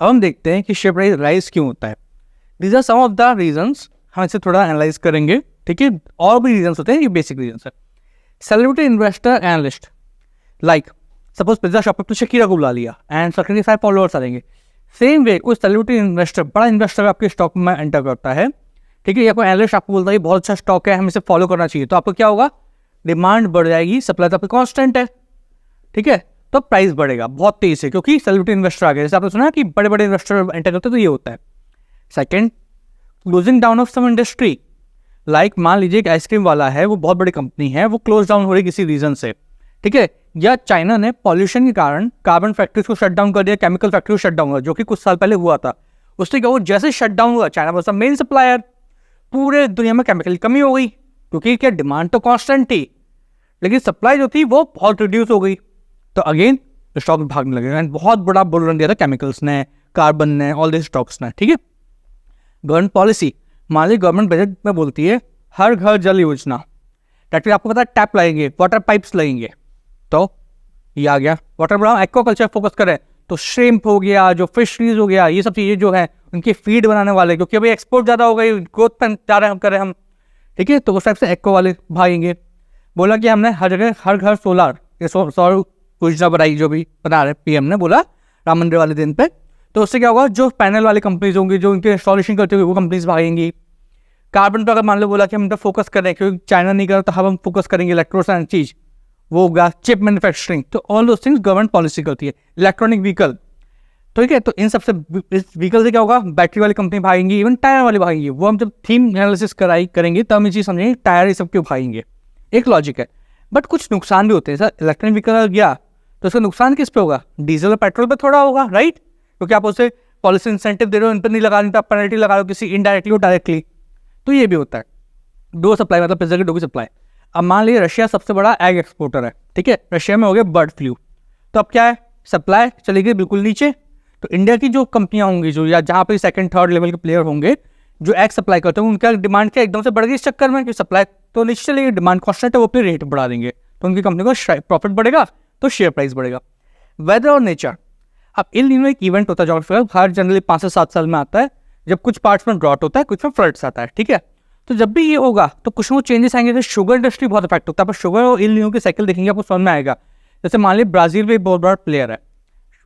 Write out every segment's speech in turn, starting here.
अब हम देखते हैं कि शेयर प्राइस राइज क्यों होता है। These are some of the reasons, हम इसे थोड़ा एनालाइज करेंगे, ठीक है। और भी रीजंस होते हैं, ये बेसिक रीजंस है। Celebrity investor analyst, like suppose pizza shop पे शकीरा को बुला लिया एंड 75 फॉलोअर्स आ जाएंगे। सेम वे कोई सेलिब्रिटी इन्वेस्टर, बड़ा इन्वेस्टर आपके स्टॉक में एंटर करता है, ठीक है, या कोई एनालिस्ट आपको बोलता है बहुत अच्छा स्टॉक है, हमें इसे फॉलो करना चाहिए, तो आपको क्या होगा, डिमांड बढ़ जाएगी, सप्लाई तो आपकी कांस्टेंट है, ठीक है, तो प्राइस बढ़ेगा बहुत तेज से, क्योंकि सेलिब्रिटी इन्वेस्टर आ गए। जैसे आपने सुना कि बड़े बड़े इन्वेस्टर एंटर करते हैं, तो ये होता है। Second, closing down of some industry, like मान लीजिए एक आइसक्रीम वाला है, वो बहुत बड़ी कंपनी है, वो क्लोज डाउन हो रही किसी रीजन से, ठीक है, या चाइना ने पॉल्यूशन के कारण कार्बन फैक्ट्रीज को शट डाउन कर दिया, केमिकल फैक्ट्री को शट डाउन हुआ, जो कि कुछ साल पहले हुआ था। उससे क्या हुआ, जैसे शट डाउन हुआ, China was the main supplier, पूरे दुनिया में केमिकल की कमी हो गई, क्योंकि क्या डिमांड तो कांस्टेंट थी, लेकिन सप्लाई जो थी वो बहुत रिड्यूस हो गई, तो अगेन स्टॉक भागने लगे एंड बहुत बड़ा बुल रन दिया था केमिकल्स ने, कार्बन ने, ऑल दिस स्टॉक्स ने, ठीक है। गवर्नमेंट पॉलिसी, मान लीजिए गवर्नमेंट बजट में बोलती है हर घर जल योजना, दैट मीन आपको पता है टैप लगेंगे, वाटर पाइप्स लगेंगे, तो ये आ गया। वाटर बढ़ाओ, एक्वाकल्चर फोकस करें तो श्रिम्प हो गया, जो फिशरीज हो गया, ये सब चीज़ें जो है उनकी फीड बनाने वाले, क्योंकि अभी एक्सपोर्ट ज़्यादा हो गई, ग्रोथ पर जा रहे हैं कर रहे हैं हम, ठीक है, तो उस टाइप से एक्वा वाले भागेंगे। बोला कि हमने हर जगह हर घर सोलर, ये सौर योजना बनाई, जो भी बना रहे पीएम ने बोला राम मंदिर वाले दिन पे, तो उससे क्या होगा, जो पैनल वाली कंपनीज होंगी, जो उनके इंस्टॉलेशन करते हुए वो कंपनीज भागेंगी। कार्बन पर अगर मान लो बोला कि हम तो फोकस करें, क्योंकि चाइना नहीं कर, तो हम फोकस करेंगे इलेक्ट्रोस एंड चीज, वो होगा चिप मैन्युफैक्चरिंग, तो all those things government policy करती है। इलेक्ट्रॉनिक व्हीकल, ठीक है, तो इन सबसे इस व्हीकल से क्या होगा, बैटरी वाली कंपनी भागेंगी, इवन टायर वाली भागेंगी। वो हम जब थीम एनालिसिस करेंगे तब हम ये चीज़ समझेंगे टायर ये सब क्यों भागेंगे, एक लॉजिक है। बट कुछ नुकसान भी होते हैं सर, इलेक्ट्रॉनिक व्हीकल गया तो उसका नुकसान किस पे होगा, डीजल और पेट्रोल पे थोड़ा होगा, राइट, क्योंकि आप उसे पॉलिसी इंसेंटिव दे रहे हो, इन पर नहीं लगा रहे, तो आप पेनल्टी लगा रहे हो किसी इनडायरेक्टली और डायरेक्टली, तो ये भी होता है। दो सप्लाई, मतलब पिज्जा की डो की सप्लाई। अब मान लीजिए रशिया सबसे बड़ा एग एक्सपोर्टर है, ठीक है, रशिया में हो गया बर्ड फ्लू, तो अब क्या है, सप्लाई चली गई बिल्कुल नीचे, तो इंडिया की जो कंपनियां होंगी, जो या जहाँ पे सेकंड थर्ड लेवल के प्लेयर होंगे जो एग सप्लाई करते हैं, उनका डिमांड क्या एकदम से बढ़ गई इस चक्कर में कि सप्लाई तो नीचे चलेगी, डिमांड कांस्टेंट है, वो अपने रेट बढ़ा देंगे, तो उनकी कंपनी का प्रॉफिट बढ़ेगा, तो शेयर प्राइस बढ़ेगा। वेदर और नेचर, अब इन दिनों एक इवेंट होता है जो हर जनरली 5 से 7 साल में आता है, जब कुछ पार्ट्स में ड्रॉट होता है, कुछ में फ्लड्स आता है, ठीक है, तो जब भी ये होगा तो कुछ वो चेंजेस आएंगे। जैसे शुगर इंडस्ट्री बहुत इफेक्ट होता है, पर शुगर और इन दिनों की साइकिल देखेंगे आपको समझ में आएगा। जैसे मान लीजिए ब्राजील में एक बहुत बड़ा प्लेयर है,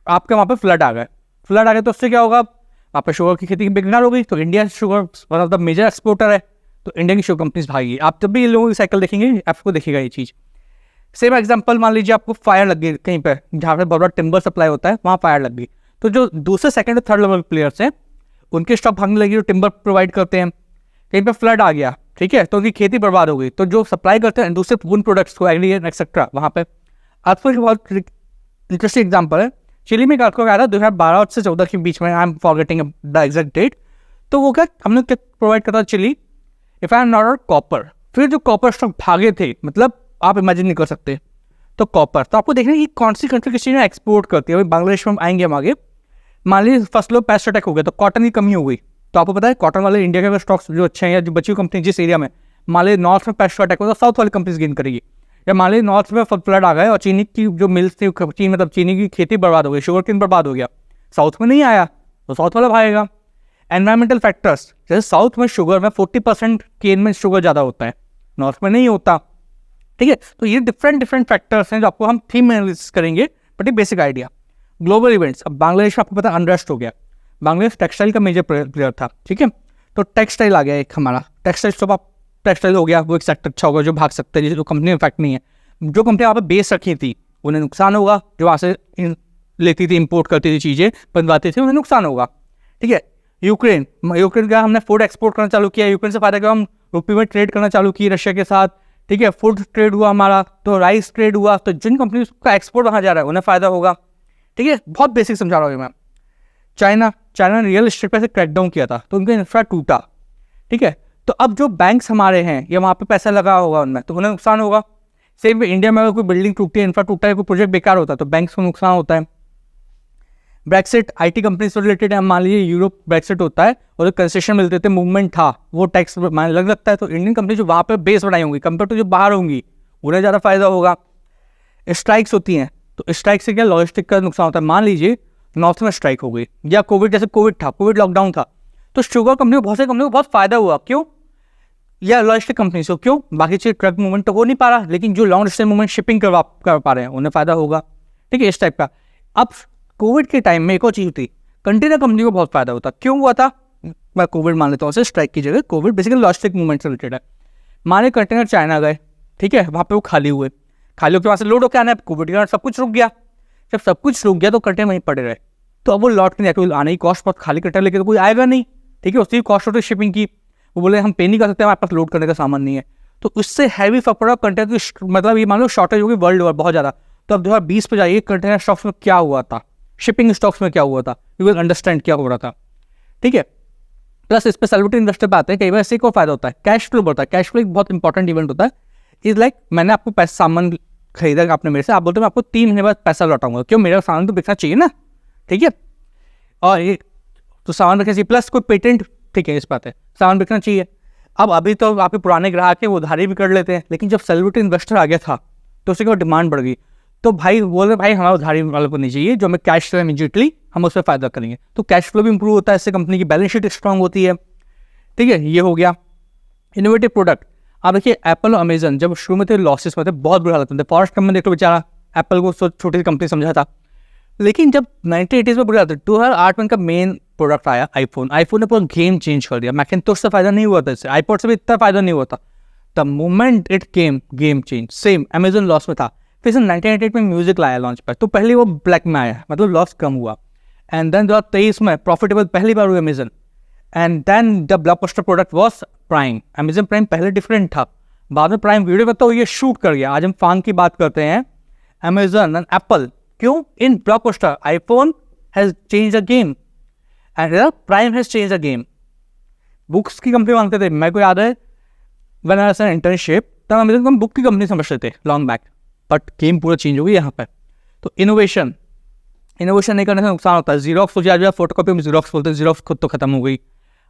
आपके वहाँ पे फ्लड आ गए, तो उससे क्या होगा, वहाँ पे शुगर की खेती बेकार हो गई, तो India sugar one of the major exporter है, तो इंडिया की शुगर कंपनीज भागी। आप जब भी इन लोगों की साइकिल देखेंगे आपको दिखेगा ये चीज़। सेम एग्जांपल, मान लीजिए आपको फायर लग गई कहीं पर, जहाँ पे बहुत बड़ा टिम्बर सप्लाई होता है, वहाँ फायर लग गई, तो जो दूसरे सेकंड और थर्ड लेवल प्लेयर्स हैं उनके स्टॉक भागने लगी, जो टिम्बर प्रोवाइड करते हैं। कहीं पर फ्लड आ गया, ठीक है, तो उनकी खेती बर्बाद हो गई, तो जो सप्लाई करते हैं दूसरे वुड प्रोडक्ट्स को, एग्री एक्सेट्रा, वहाँ पे आपको एक बहुत इंटरेस्टिंग एग्जाम्पल है। चिली में आपको आया था 2012 से 14 के बीच में, I am forgetting the exact date, तो वो क्या हमने क्या प्रोवाइड करता Chile, if I am not copper. फिर जो कॉपर स्टॉक भागे थे, मतलब आप इमेजिन नहीं कर सकते, तो कॉपर, तो आपको देखना कि कौन सी कंट्री किस चीज़ में एक्सपोर्ट करती है। अभी बांग्लादेश में आएंगे हम आगे। मान लीजिए फसलों पर पेस्ट अटैक हो गया, तो कॉटन की कमी हो गई, तो आपको पता है कॉटन वाले इंडिया के स्टॉक्स जो अच्छे हैं, या जो बची हुई कंपनी जिस एरिया में, मान लीजिए नॉर्थ में पेस्ट अटैक होगा, साउथ वाली कंपनीज गेन करेगी। या मान लीजिए नॉर्थ में फ्लड आ गए और चीनी की जो मिल्स थी, चीनी मतलब चीनी की खेती बर्बाद हो गई, शुगर केन बर्बाद हो गया, साउथ में नहीं आया, तो साउथ वाला भागेगा। एनवायरमेंटल फैक्टर्स, जैसे साउथ में शुगर में 40% केन में शुगर ज़्यादा होता है, नॉर्थ में नहीं होता, ठीक है, तो ये डिफरेंट फैक्टर्स हैं जो आपको हम थीम एनालिसिस करेंगे, बट एक बेसिक आइडिया। ग्लोबल इवेंट्स, अब बांग्लादेश में आपको पता अनरेस्ट हो गया, बांग्लादेश टेक्सटाइल का मेजर प्लेयर था, ठीक है, तो टेक्सटाइल आ गया एक हमारा, टेक्सटाइल तो आप टेक्सटाइल हो गया, वो एक सेक्टर अच्छा होगा जो भाग सकते हैं, जो कंपनी इफेक्ट नहीं है। जो कंपनी वहाँ पे बेस रखी थी उन्हें नुकसान होगा, जो वहाँ से लेती थी, इंपोर्ट करती थी, चीज़ें बनवाती थी, उन्हें नुकसान होगा, ठीक है। यूक्रेन का हमने फूड एक्सपोर्ट करना चालू किया, यूक्रेन से फायदा किया, हम रुपये में ट्रेड करना चालू की रशिया के साथ, ठीक है, फूड ट्रेड हुआ हमारा, तो राइस ट्रेड हुआ, तो जिन कंपनी का एक्सपोर्ट वहाँ जा रहा है उन्हें फायदा होगा, ठीक है, बहुत बेसिक समझा रहा हूँ मैं। चाइना ने रियल एस्टेट पर से क्रैकडाउन किया था, तो उनका इंफ्रा टूटा, ठीक है, तो अब जो बैंक्स हमारे हैं या वहाँ पे पैसा लगा होगा उनमें, तो उन्हें नुकसान होगा। सेम इंडिया में अगर कोई बिल्डिंग टूटती है, इंफ्रा टूटा है, कोई प्रोजेक्ट बेकार होता है, तो बैंक्स को नुकसान होता है। ब्रेक्सिट आईटी कंपनी से रिलेटेड है, मान लीजिए यूरोप ब्रेक्सिट होता है और कंसेशन मिलते थे, मूवमेंट था, वो टैक्स लग लगता है, तो इंडियन कंपनी जो वहाँ पे बेस बनाई होंगी कंपेयर टू जो बाहर होंगी उन्हें ज़्यादा फायदा होगा। स्ट्राइक्स होती हैं, तो स्ट्राइक से क्या लॉजिस्टिक का नुकसान होता है। मान लीजिए नॉर्थ में स्ट्राइक हो गई, या कोविड जैसे कोविड लॉकडाउन था, तो शुगर कंपनी को, बहुत सारी कंपनी को बहुत फायदा हुआ। क्यों? या लॉजिस्टिक कंपनी से क्यों? बाकी चीज ट्रक मूवमेंट तो हो नहीं पा रहा, लेकिन जो लॉन्ग डिस्टेंस मूवमेंट शिपिंग कर पा रहे हैं उन्हें फायदा होगा। ठीक है, इस टाइप का। अब कोविड के टाइम में एक और चीज थी, कंटेनर कंपनी को बहुत फायदा होता। क्यों हुआ था? मैं कोविड मान लेता हूँ उसे स्ट्राइक की जगह। कोविड बेसिकली लॉजिस्टिक मूवमेंट से रिलेटेड है। माने कंटेनर चाइना गए, ठीक है, वहाँ पे वो खाली हुए के वहाँ से लोड होकर आना है, कोविड के कारण सब कुछ रुक गया। जब सब कुछ रुक गया तो कंटेनर वहीं पड़े रहे, तो अब वो लौट के नहीं आने की कॉस्ट, बहुत खाली कंटेनर लेके तो कोई आएगा नहीं। ठीक है, उसकी कॉस्ट होती है शिपिंग की। वो बोले हम पे नहीं कर सकते, हमारे पास लोड करने का सामान नहीं है, तो उससे हैवी फर्क पड़ा कंटेनर की। मतलब ये मान लो शॉर्टेज होगी वर्ल्ड ओवर बहुत ज़्यादा। तो अब 2020 पे जाइए, कंटेनर स्टॉक्स में क्या हुआ था, शिपिंग स्टॉक्स में क्या हुआ था, यू विल अंडरस्टैंड क्या हो रहा था। ठीक है, प्लस इस पर सेलिब्रिटी इन्वेस्टर पे आते हैं। कई बार इससे को फायदा होता है, कैश फ्लो बढ़ता है। कैश फ्लो एक बहुत इंपॉर्टेंट इवेंट होता है। इज लाइक मैंने आपको पैसा सामान खरीदा आपने मेरे से, आप बोलते हैं मैं आपको 3 महीने बाद पैसा लौटाऊंगा। क्यों? मेरा सामान तो बिकना चाहिए ना। ठीक है, और ये तो सामान बिकना चाहिए, प्लस कोई पेटेंट। ठीक है, इस बात है, सामान बिकना चाहिए। अब अभी तो आपके पुराने ग्राहक है, वो उधारी भी कर लेते हैं, लेकिन जब सेलिब्रिटी इन्वेस्टर आ गया था तो उसकी डिमांड बढ़ गई। तो भाई बोले भाई हमारा उधारी वाले को नहीं चाहिए, जो हमें कैश फ्लो इमीडिएटली हम उस पर फायदा करेंगे। तो कैश फ्लो भी इंप्रूव होता है, इससे कंपनी की बैलेंस शीट स्ट्रांग होती है। ठीक है, ये हो गया। इनोवेटिव प्रोडक्ट, आप देखिए एप्पल और अमेजन जब शुरू में थे लॉसेस में थे, बहुत बुरा हालत में थे। फॉरेस्ट कंपनी देख लो बेचारा, एप्पल को छोटी सी कंपनी समझा था, लेकिन जब 1980s में बुरा था, 2008 में इनका मेन प्रोडक्ट आया आईफोन ने पूरा गेम चेंज कर दिया। मैकिंटोश से फायदा नहीं हुआ था, इससे आईपॉड से भी इतना फायदा नहीं हुआ था। The moment it came game change. Same Amazon loss में था, फिर 1988 में म्यूजिक लाया लॉन्च पर, तो पहले वो ब्लैक में आया, मतलब लॉस कम हुआ। एंड देन 2023 में प्रॉफिटेबल पहली बार हुई Amazon. And then the blockbuster product was Prime. Amazon Prime पहले डिफरेंट था, बाद में प्राइम वीडियो में तो ये शूट कर गया। आज हम फांग की बात करते हैं, अमेजन एंड एप्पल। क्यों? इन blockbuster iPhone has change the game and Prime has change the game. Books की कंपनी मांगते थे, मेरे को याद है when I was in internship, तब अमेजन को हम बुक की कंपनी समझते थे लॉन्ग बैक, बट गेम पूरा चेंज हो गया यहाँ पर। तो इनोवेशन नहीं करने से नुकसान होता है। जीरोक्स हो जाए, फोटो कॉपी में जीरोक्स बोलते हैं, जीरोक्स खुद तो खत्म हो गई।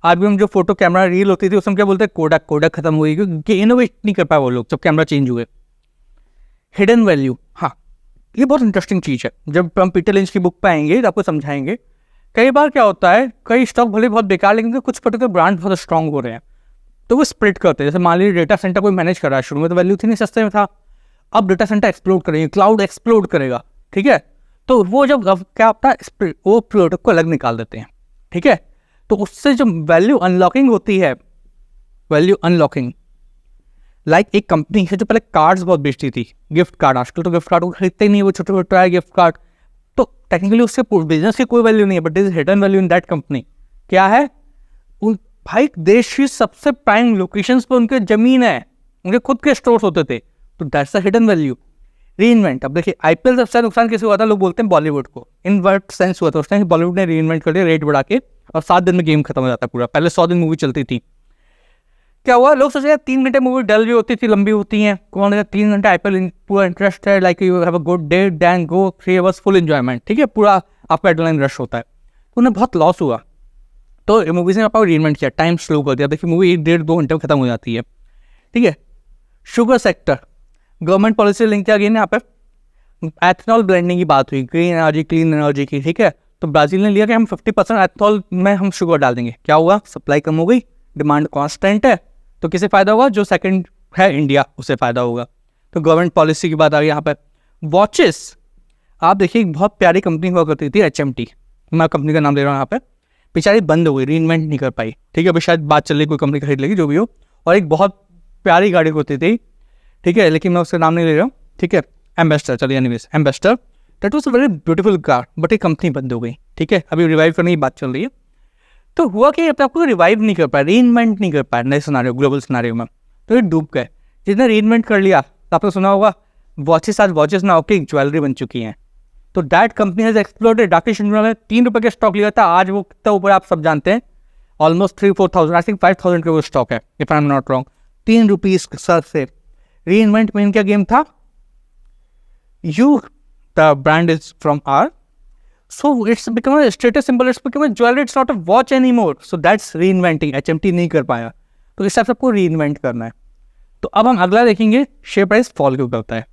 आज भी हम जो फोटो कैमरा रील होती थी उसमें क्या बोलते हैं, कोडक खत्म हो गई, क्योंकि इनोवेट नहीं कर पाए वो लोग जब कैमरा चेंज हुए। हिडन वैल्यू, हाँ ये बहुत इंटरेस्टिंग चीज़ है। जब हम पीटर लिंच की बुक पे आएंगे तो आपको समझाएंगे। कई बार क्या होता है, कई स्टॉक भले बहुत बेकार, लेकिन कुछ पर्टिकुलर ब्रांड बहुत स्ट्रॉन्ग हो रहे हैं, तो वो स्प्लिट करते हैं। जैसे मान लीजिए डेटा सेंटर कोई मैनेज कर रहा है, शुरू में तो वैल्यू थी नहीं, सस्ते में था, अब डेटा सेंटर एक्सप्लोड करेंगे, क्लाउड एक्सप्लोड करेगा। ठीक है, तो वो जब क्या होता है, वो प्रोडक्ट को अलग निकाल देते हैं। ठीक है, तो उससे जो वैल्यू अनलॉकिंग होती है, वैल्यू अनलॉकिंग लाइक एक कंपनी है जो पहले कार्ड्स बहुत बेचती थी, गिफ्ट कार्ड। आजकल तो गिफ्ट कार्ड को खरीदते ही नहीं, वो छोटे छोटे है गिफ्ट कार्ड, तो टेक्निकली उससे बिजनेस की कोई वैल्यू नहीं है, but is hidden value in that company. क्या है? उन भाई देश की सबसे प्राइम लोकेशंस पे उनके जमीन है, उनके खुद के स्टोर्स होते थे, तो that's a hidden value. Reinvent, अब देखिए आईपीएल सबसे नुकसान किसे हुआ था, लोग बोलते हैं बॉलीवुड को, इन वर्ड सेंस हुआ था उस टाइम, बॉलीवुड ने रीइन्वेंट कर दिया रेट बढ़ा के, और 7 दिन में गेम खत्म हो जाता पूरा। पहले 100 दिन मूवी चलती थी, क्या हुआ, लोग सोचे 3 घंटे मूवी डल भी होती थी, लंबी होती हैं, कौन 3 घंटे आईपीएल पूरा इंटरेस्ट है, like you have a good day then go 3 hours full enjoyment. ठीक है, पूरा आपका एडरेनलिन रश होता है, तो उन्हें बहुत लॉस हुआ। तो मूवीज ने आपको रीइन्वेंट किया, टाइम स्लो कर दिया। देखिए मूवी 1-1.5-2 घंटे में खत्म हो जाती है। ठीक है, sugar sector, government policy link किया गया यहाँ पे, एथनॉल ब्लेंडिंग की बात हुई, ग्रीन एनर्जी क्लीन एनर्जी की। ठीक है, तो ब्राजील ने लिया कि हम 50% एथनॉल में हम शुगर डाल देंगे। क्या हुआ, सप्लाई कम हो गई, डिमांड कांस्टेंट है, तो किसे फायदा होगा, जो सेकंड है इंडिया, उसे फायदा होगा। तो गवर्नमेंट पॉलिसी की बात आ गई यहाँ पर। वॉचेस, आप देखिए एक बहुत प्यारी कंपनी हुआ करती थी HMT, मैं कंपनी का नाम दे रहा हूँ यहाँ पे, बेचारी बंद हो गई, रीइन्वेंट नहीं कर पाई। ठीक है, अभी शायद बात चल रही कोई कंपनी खरीद लेगी, जो भी हो। और एक बहुत प्यारी गाड़ी होती थी, ठीक है, लेकिन मैं उसका नाम नहीं ले रहा हूँ। ठीक है, एम्बेसडर, चलिए anyways ambassador, that was a very beautiful car, but एक कंपनी बंद हो गई। ठीक है, अभी रिवाइव करने की बात चल रही है। तो हुआ कि अपने आपको रिवाइव नहीं कर पाया, रीइन्वेंट नहीं कर पाया नए सिनारियो, ग्लोबल सिनारियो में, तो ये डूब गए। जिसने रीइन्वेंट कर लिया, तो आपने सुना होगा वॉचेस आज वॉचेस ना होकर ज्वेलरी बन चुकी हैं। तो that company has exploded. Rakesh Indira ने 3 रुपये का स्टॉक लिया था, आज वो कितना ऊपर आप सब जानते हैं, ऑलमोस्ट 3-4 आई थिंक 5,000 का वो स्टॉक है, if I am not wrong. 3 rupees sir से रीइन्वेंट में क्या गेम था, you the brand is from R, so it's become a status symbol, it's become a jewelry, it's not a watch anymore, so that's reinventing। HMT नहीं कर पाया, तो इस type सबको रीइन्वेंट करना है। तो अब हम अगला देखेंगे, शेयर प्राइस फॉल क्यों करता है।